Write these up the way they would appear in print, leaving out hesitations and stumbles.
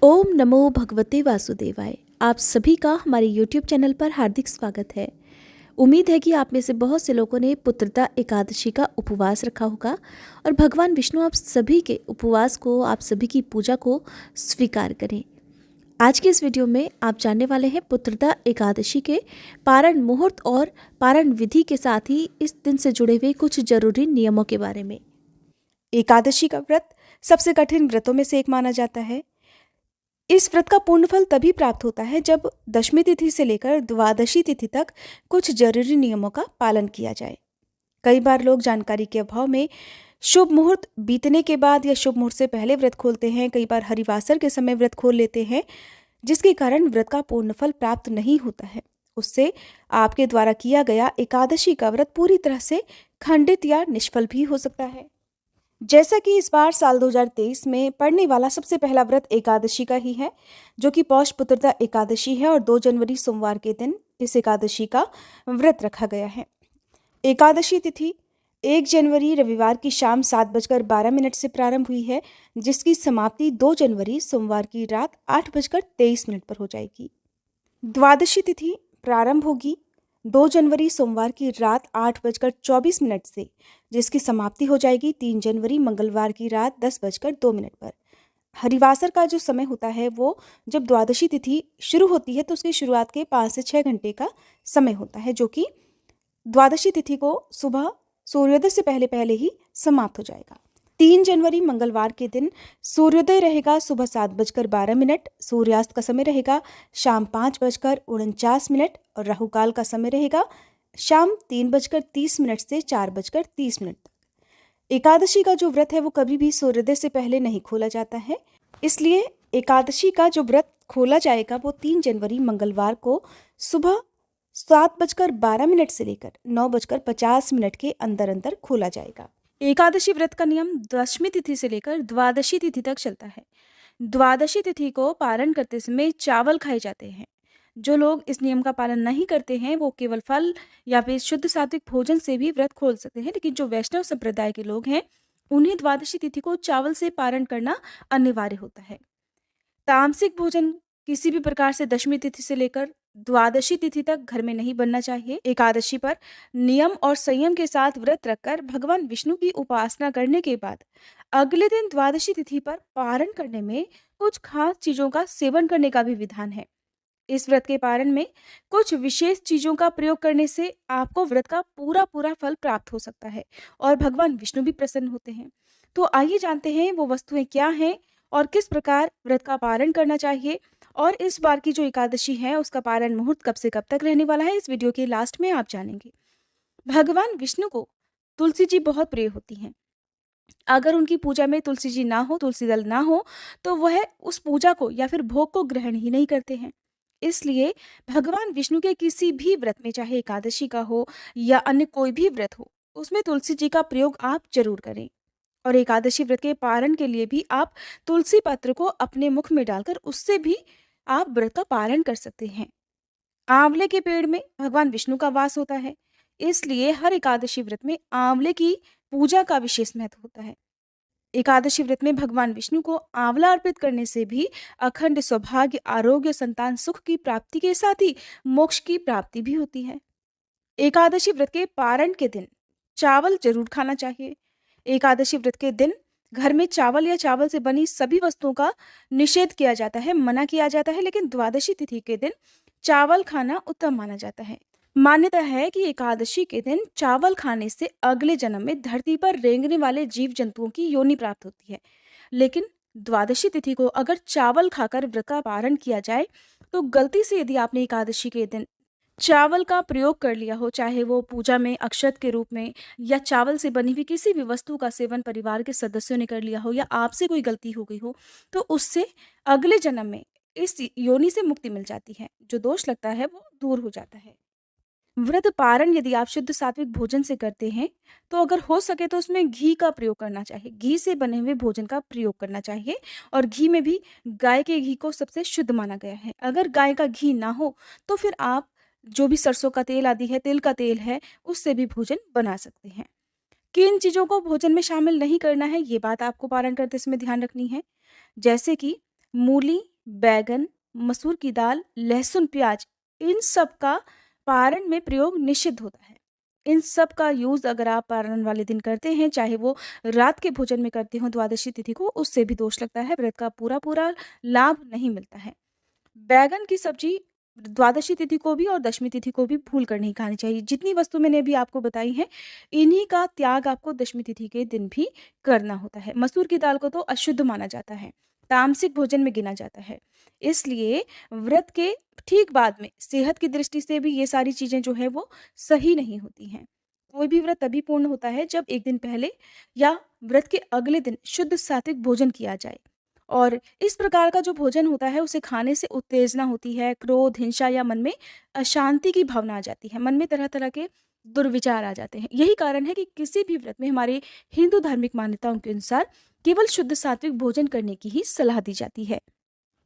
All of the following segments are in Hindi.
ओम नमो भगवते वासुदेवाय। आप सभी का हमारे YouTube चैनल पर हार्दिक स्वागत है। उम्मीद है कि आप में से बहुत से लोगों ने पुत्रदा एकादशी का उपवास रखा होगा और भगवान विष्णु आप सभी के उपवास को, आप सभी की पूजा को स्वीकार करें। आज की इस वीडियो में आप जानने वाले हैं पुत्रदा एकादशी के पारण मुहूर्त और पारण विधि के साथ ही इस दिन से जुड़े हुए कुछ जरूरी नियमों के बारे में। एकादशी का व्रत सबसे कठिन व्रतों में से एक माना जाता है। इस व्रत का पूर्ण फल तभी प्राप्त होता है जब दशमी तिथि से लेकर द्वादशी तिथि तक कुछ जरूरी नियमों का पालन किया जाए। कई बार लोग जानकारी के अभाव में शुभ मुहूर्त बीतने के बाद या शुभ मुहूर्त से पहले व्रत खोलते हैं। कई बार हरिवासर के समय व्रत खोल लेते हैं, जिसके कारण व्रत का पूर्ण फल प्राप्त नहीं होता है। उससे आपके द्वारा किया गया एकादशी का व्रत पूरी तरह से खंडित या निष्फल भी हो सकता है। जैसा कि इस बार साल 2023 में पड़ने वाला सबसे पहला व्रत एकादशी का ही है, जो कि पौष पुत्रदा एकादशी है और 2 जनवरी सोमवार के दिन इस एकादशी का व्रत रखा गया है। एकादशी तिथि 1 जनवरी रविवार की शाम 7:12 से प्रारंभ हुई है, जिसकी समाप्ति 2 जनवरी सोमवार की रात 8:23 पर हो जाएगी। द्वादशी तिथि प्रारंभ होगी 2 जनवरी सोमवार की रात 8:24 से, जिसकी समाप्ति हो जाएगी 3 जनवरी मंगलवार की रात 10:02 पर। हरिवासर का जो समय होता है वो जब द्वादशी तिथि शुरू होती है तो उसकी शुरुआत के 5 से 6 घंटे का समय होता है, जो कि द्वादशी तिथि को सुबह सूर्योदय से पहले पहले ही समाप्त हो जाएगा। 3 जनवरी मंगलवार के दिन सूर्योदय रहेगा सुबह 7:12, सूर्यास्त का समय रहेगा शाम 5:49 और राहुकाल का समय रहेगा शाम 3:30 से 4:30 तक। एकादशी का जो व्रत है वो कभी भी सूर्योदय से पहले नहीं खोला जाता है, इसलिए एकादशी का जो व्रत खोला जाएगा वो 3 जनवरी मंगलवार को सुबह 7:12 से लेकर 9:50 के अंदर अंदर खोला जाएगा। एकादशी व्रत का नियम दशमी तिथि से लेकर द्वादशी तिथि तक चलता है। द्वादशी तिथि को पारण करते समय चावल खाए जाते हैं। जो लोग इस नियम का पालन नहीं करते हैं वो केवल फल या फिर शुद्ध सात्विक भोजन से भी व्रत खोल सकते हैं, लेकिन जो वैष्णव संप्रदाय के लोग हैं उन्हें द्वादशी तिथि को चावल से पारण करना अनिवार्य होता है। तामसिक भोजन किसी भी प्रकार से दशमी तिथि से लेकर द्वादशी तिथि तक घर में नहीं बनना चाहिए। एकादशी पर नियम और संयम के साथ व्रत रखकर भगवान विष्णु की उपासना करने के बाद अगले दिन द्वादशी तिथि पर पारण करने में कुछ खास चीजों का सेवन करने का भी विधान है। इस व्रत के पारण में कुछ विशेष चीजों का प्रयोग करने से आपको व्रत का पूरा पूरा फल प्राप्त हो सकता है और भगवान विष्णु भी प्रसन्न होते हैं। तो आइए जानते हैं वो वस्तुएं क्या हैं और किस प्रकार व्रत का पारण करना चाहिए, और इस बार की जो एकादशी है उसका पारण मुहूर्त कब से कब तक रहने वाला है, इस वीडियो के लास्ट में आप जानेंगे। भगवान विष्णु को तुलसी जी बहुत प्रिय होती हैं। अगर उनकी पूजा में तुलसी जी ना हो, तुलसी दल ना हो, तो वह उस पूजा को या फिर भोग को ग्रहण ही नहीं करते हैं। इसलिए भगवान विष्णु के किसी भी व्रत में, चाहे एकादशी का हो या अन्य कोई भी व्रत हो, उसमें तुलसी जी का प्रयोग आप जरूर करें। और एकादशी व्रत के पारण के लिए भी आप तुलसी पत्र को अपने मुख में डालकर उससे भी आप व्रत का पारण कर सकते हैं। आंवले के पेड़ में भगवान विष्णु का वास होता है, इसलिए हर एकादशी व्रत में आंवले की पूजा का विशेष महत्व होता है। एकादशी व्रत में भगवान विष्णु को आंवला अर्पित करने से भी अखंड सौभाग्य, आरोग्य, संतान सुख की प्राप्ति के साथ ही मोक्ष की प्राप्ति भी होती है। एकादशी व्रत के पारण के दिन चावल जरूर खाना चाहिए। एकादशी व्रत के दिन घर में चावल या चावल से बनी सभी वस्तुओं का निषेध किया जाता है, मना किया जाता है, लेकिन द्वादशी तिथि के दिन चावल खाना उत्तम माना जाता है। मान्यता है कि एकादशी के दिन चावल खाने से अगले जन्म में धरती पर रेंगने वाले जीव जंतुओं की योनि प्राप्त होती है। लेकिन द्वादशी तिथि को अगर चावल खाकर व्रत का पारण किया जाए तो गलती से यदि आपने एकादशी के दिन चावल का प्रयोग कर लिया हो, चाहे वो पूजा में अक्षत के रूप में या चावल से बनी हुई किसी भी वस्तु का सेवन परिवार के सदस्यों ने कर लिया हो या आपसे कोई गलती हो गई हो, तो उससे अगले जन्म में इस योनि से मुक्ति मिल जाती है। जो दोष लगता है वो दूर हो जाता है। व्रत पारण यदि आप शुद्ध सात्विक भोजन से करते हैं तो अगर हो सके तो उसमें घी का प्रयोग करना चाहिए, घी से बने हुए भोजन का प्रयोग करना चाहिए। और घी में भी गाय के घी को सबसे शुद्ध माना गया है। अगर गाय का घी ना हो तो फिर आप जो भी सरसों का तेल आदि है, तिल का तेल है, उससे भी भोजन बना सकते हैं। किन चीज़ों को भोजन में शामिल नहीं करना है, ये बात आपको पारण करते समय ध्यान रखनी है। जैसे कि मूली, बैगन, मसूर की दाल, लहसुन, प्याज, इन सब का पारण में प्रयोग निषिद्ध होता है। इन सब का यूज़ अगर आप पारण वाले दिन करते हैं, चाहे वो रात के भोजन में करते हों द्वादशी तिथि को, उससे भी दोष लगता है, व्रत का पूरा-पूरा लाभ नहीं मिलता है। बैंगन की सब्जी द्वादशी तिथि को भी और दशमी तिथि को भी भूल कर नहीं खानी चाहिए। जितनी वस्तु मैंने अभी आपको बताई हैं, इन्हीं का त्याग आपको दशमी तिथि के दिन भी करना होता है। मसूर की दाल को तो अशुद्ध माना जाता है, तामसिक भोजन में गिना जाता है। इसलिए व्रत के ठीक बाद में सेहत की दृष्टि से भी ये सारी चीज़ें जो हैं वो सही नहीं होती हैं। कोई भी व्रत तभी पूर्ण होता है जब 1 दिन पहले या व्रत के अगले दिन शुद्ध सात्विक भोजन किया जाए। और इस प्रकार का जो भोजन होता है उसे खाने से उत्तेजना होती है, क्रोध, हिंसा या मन में अशांति की भावना आ जाती है। मन में तरह-तरह के दुर्विचार आ जाते हैं। यही कारण है कि किसी भी व्रत में हमारे हिंदू धार्मिक मान्यताओं के अनुसार केवल शुद्ध सात्विक भोजन करने की ही सलाह दी जाती है।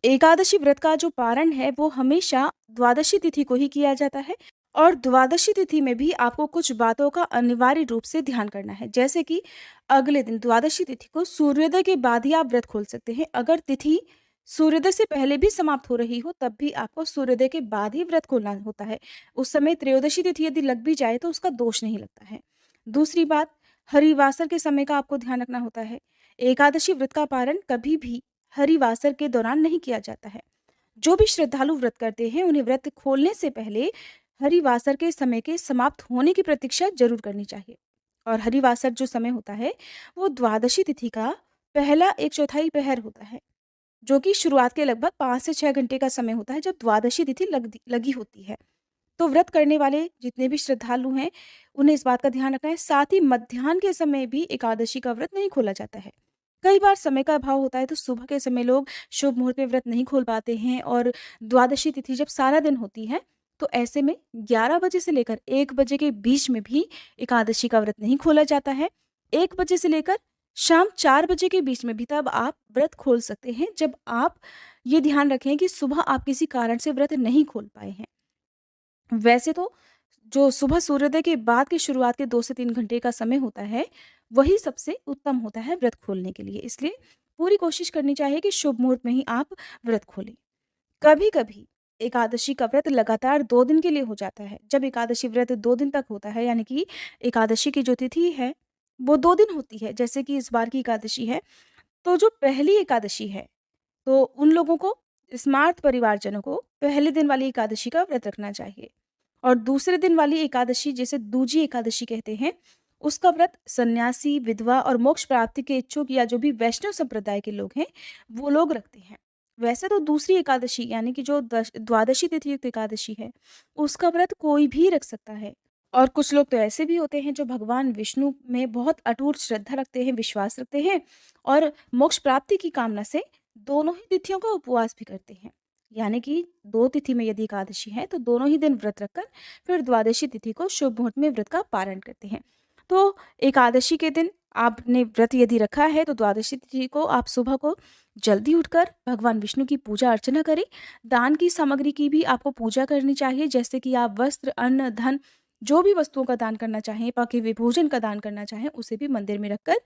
एकादशी व्रत का जो पारण है वो हमेशा द्वादशी तिथि को ही किया जाता है और द्वादशी तिथि में भी आपको कुछ बातों का अनिवार्य रूप से ध्यान करना है। जैसे कि अगले दिन द्वादशी तिथि को सूर्योदय के बाद ही आप व्रत खोल सकते हैं। अगर तिथि सूर्योदय से पहले भी समाप्त हो रही हो तब भी आपको सूर्योदय के बाद ही व्रत खोलना होता है। उस समय त्रयोदशी तिथि यदि लग भी जाए तो उसका दोष नहीं लगता है। दूसरी बात, हरिवासर के समय का आपको ध्यान रखना होता है। एकादशी व्रत का पारण कभी भी हरिवासर के दौरान नहीं किया जाता है। जो भी श्रद्धालु व्रत करते हैं उन्हें व्रत खोलने से पहले हरिवासर के समय के समाप्त होने की प्रतीक्षा जरूर करनी चाहिए। और हरिवासर जो समय होता है वो द्वादशी तिथि का पहला 1/4 पहर होता है, जो कि शुरुआत के लगभग 5 से 6 घंटे का समय होता है जब द्वादशी तिथि लगी होती है। तो व्रत करने वाले जितने भी श्रद्धालु हैं उन्हें इस बात का ध्यान रखना है। साथ ही मध्याह्न के समय भी एकादशी का व्रत नहीं खोला जाता है। कई बार समय का अभाव होता है तो सुबह के समय लोग शुभ मुहूर्त में व्रत नहीं खोल पाते हैं और द्वादशी तिथि जब सारा दिन होती है तो ऐसे में 11 बजे से लेकर 1 बजे के बीच में भी एकादशी का व्रत नहीं खोला जाता है। 1 बजे से लेकर शाम 4 बजे के बीच में भी तब आप व्रत खोल सकते हैं जब आप ये ध्यान रखें कि सुबह आप किसी कारण से व्रत नहीं खोल पाए हैं। वैसे तो जो सुबह सूर्योदय के बाद की शुरुआत के 2 से 3 घंटे का समय होता है, वही सबसे उत्तम होता है व्रत खोलने के लिए। इसलिए पूरी कोशिश करनी चाहिए कि शुभ मुहूर्त में ही आप व्रत खोलें। कभी-कभी एकादशी का व्रत लगातार 2 दिन के लिए हो जाता है। जब एकादशी व्रत 2 दिन तक होता है, यानी कि एकादशी की जो तिथि है, वो 2 दिन होती है। जैसे कि इस बार की एकादशी है, तो जो पहली एकादशी है, तो उन लोगों को, स्मार्त परिवारजनों को पहले दिन वाली एकादशी का व्रत रखना चाहिए। और दूसरे दिन वाली एकादशी जिसे दूजी एकादशी कहते हैं, उसका व्रत सन्यासी, विधवा और मोक्ष प्राप्ति के इच्छुक या जो भी वैष्णव संप्रदाय के लोग हैं, वो लोग रखते हैं। वैसे तो दूसरी एकादशी यानी कि जो द्वादशी तिथि युक्त एकादशी है, उसका व्रत कोई भी रख सकता है। और कुछ लोग तो ऐसे भी होते हैं जो भगवान विष्णु में बहुत अटूट श्रद्धा रखते हैं, विश्वास रखते हैं और मोक्ष प्राप्ति की कामना से दोनों ही तिथियों का उपवास भी करते हैं। यानी कि 2 तिथि में यदि एकादशी है तो दोनों ही दिन व्रत रखकर फिर द्वादशी तिथि को शुभ मुहूर्त में व्रत का पारण करते हैं। तो एकादशी के दिन आपने व्रत यदि रखा है तो द्वादशी तिथि को आप सुबह को जल्दी उठकर भगवान विष्णु की पूजा अर्चना करें। दान की सामग्री की भी आपको पूजा करनी चाहिए, जैसे कि आप वस्त्र, अन्न, धन, जो भी वस्तुओं का दान करना चाहें, पके हुए भोजन का दान करना चाहें, उसे भी मंदिर में रखकर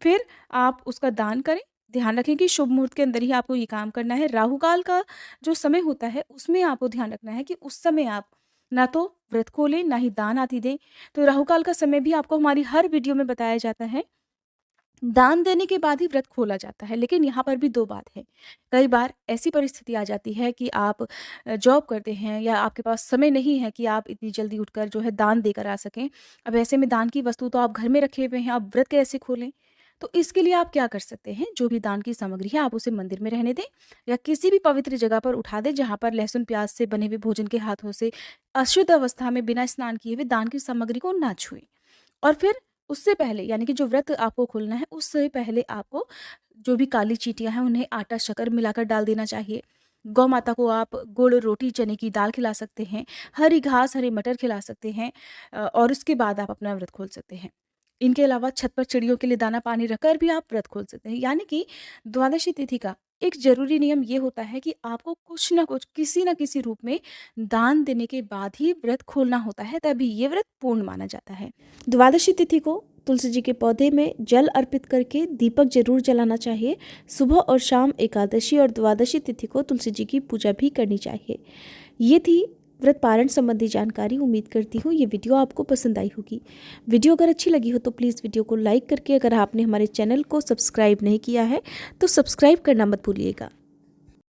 फिर आप उसका दान करें। ध्यान रखें कि शुभ मुहूर्त के अंदर ही आपको ये काम करना है। राहु काल का जो समय होता है उसमें आपको ध्यान रखना है कि उस समय आप ना तो व्रत खोलें, ना ही दान आदि दें। तो राहु काल का समय भी आपको हमारी हर वीडियो में बताया जाता है। दान देने के बाद ही व्रत खोला जाता है, लेकिन यहाँ पर भी 2 बात है। कई बार ऐसी परिस्थिति आ जाती है कि आप जॉब करते हैं या आपके पास समय नहीं है कि आप इतनी जल्दी उठकर जो है दान देकर आ सकें। अब ऐसे में दान की वस्तु तो आप घर में रखे हुए हैं, आप व्रत कैसे खोलें? तो इसके लिए आप क्या कर सकते हैं, जो भी दान की सामग्री है आप उसे मंदिर में रहने दें या किसी भी पवित्र जगह पर उठा दें जहाँ पर लहसुन प्याज से बने हुए भोजन के हाथों से अशुद्ध अवस्था में बिना स्नान किए हुए दान की सामग्री को ना छुएं। और फिर उससे पहले यानी कि जो व्रत आपको खोलना है उससे पहले आपको जो भी काली चींटियाँ हैं उन्हें आटा शक्कर मिलाकर डाल देना चाहिए। गौ माता को आप गुड़, रोटी, चने की दाल खिला सकते हैं, हरी घास, हरे मटर खिला सकते हैं और उसके बाद आप अपना व्रत खोल सकते हैं। इनके अलावा छत पर चिड़ियों के लिए दाना पानी रखकर भी आप व्रत खोल सकते हैं। यानी कि द्वादशी तिथि का एक ज़रूरी नियम ये होता है कि आपको कुछ न कुछ, किसी न किसी रूप में दान देने के बाद ही व्रत खोलना होता है, तभी ये व्रत पूर्ण माना जाता है। द्वादशी तिथि को तुलसी जी के पौधे में जल अर्पित करके दीपक जरूर जलाना चाहिए। सुबह और शाम एकादशी और द्वादशी तिथि को तुलसी जी की पूजा भी करनी चाहिए। ये थी व्रत पारण संबंधी जानकारी। उम्मीद करती हूँ ये वीडियो आपको पसंद आई होगी। वीडियो अगर अच्छी लगी हो तो प्लीज़ वीडियो को लाइक करके, अगर आपने हमारे चैनल को सब्सक्राइब नहीं किया है तो सब्सक्राइब करना मत भूलिएगा।